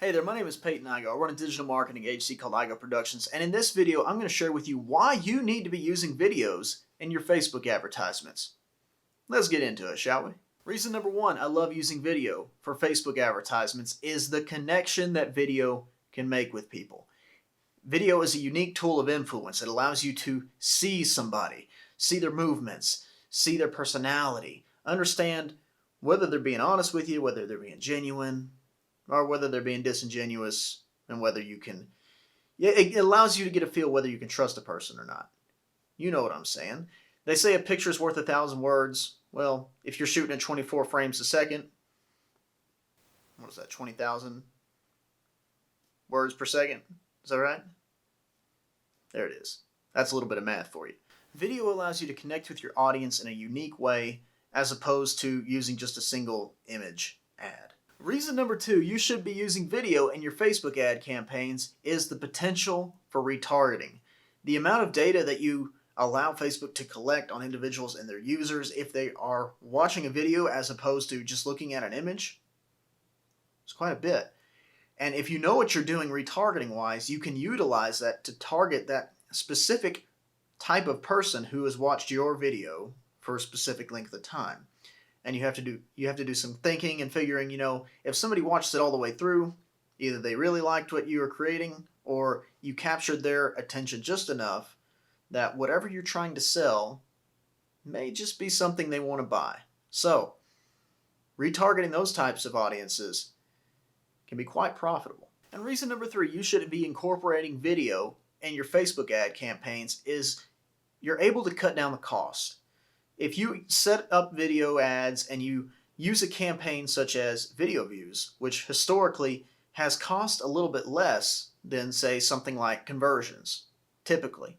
Hey there, my name is Peyton Igo. I run a digital marketing agency called Igo Productions, and in this video I'm going to share with you why you need to be using videos in your Facebook advertisements. Let's get into it, shall we? Reason number one I love using video for Facebook advertisements is the connection that video can make with people. Video is a unique tool of influence. It allows you to see somebody, see their movements, see their personality, understand whether they're being honest with you, whether they're being genuine, or whether they're being disingenuous, and whether you can, it allows you to get a feel whether you can trust a person or not. You know what I'm saying. They say a picture's worth 1,000 words. Well, if you're shooting at 24 frames a second, what is that, 20,000 words per second? Is that right? There it is. That's a little bit of math for you. Video allows you to connect with your audience in a unique way as opposed to using just a single image ad. Reason number two you should be using video in your Facebook ad campaigns is the potential for retargeting. The amount of data that you allow Facebook to collect on individuals and their users if they are watching a video as opposed to just looking at an image is quite a bit. And if you know what you're doing retargeting wise, you can utilize that to target that specific type of person who has watched your video for a specific length of time. And you have to do some thinking and figuring, if somebody watched it all the way through, either they really liked what you were creating or you captured their attention just enough that whatever you're trying to sell may just be something they want to buy. So, retargeting those types of audiences can be quite profitable. And reason number three you should be incorporating video in your Facebook ad campaigns is you're able to cut down the cost. If you set up video ads and you use a campaign such as video views, which historically has cost a little bit less than, say, something like conversions, typically,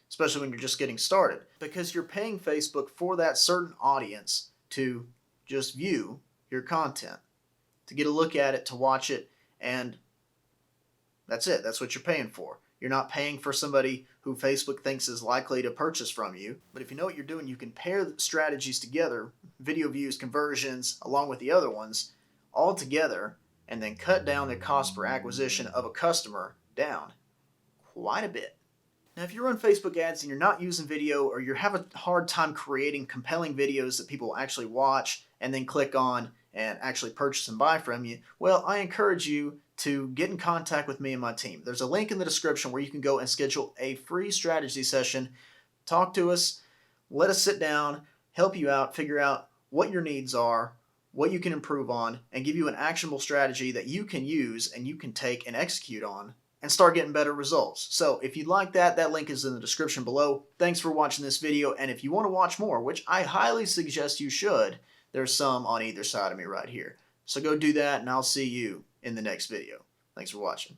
especially when you're just getting started, because you're paying Facebook for that certain audience to just view your content, to get a look at it, to watch it, and that's it. That's what you're paying for. You're not paying for somebody who Facebook thinks is likely to purchase from you. But if you know what you're doing, you can pair the strategies together, video views, conversions, along with the other ones, all together, and then cut down the cost per acquisition of a customer down quite a bit. Now, if you run Facebook ads and you're not using video, or you have a hard time creating compelling videos that people will actually watch and then click on and actually purchase and buy from you, well, I encourage you to get in contact with me and my team. There's a link in the description where you can go and schedule a free strategy session. Talk to us, let us sit down, help you out, figure out what your needs are, what you can improve on, and give you an actionable strategy that you can use and you can take and execute on and start getting better results. So if you'd like that, that link is in the description below. Thanks for watching this video, and if you want to watch more, which I highly suggest you should, there's some on either side of me right here. So go do that, and I'll see you in the next video. Thanks for watching.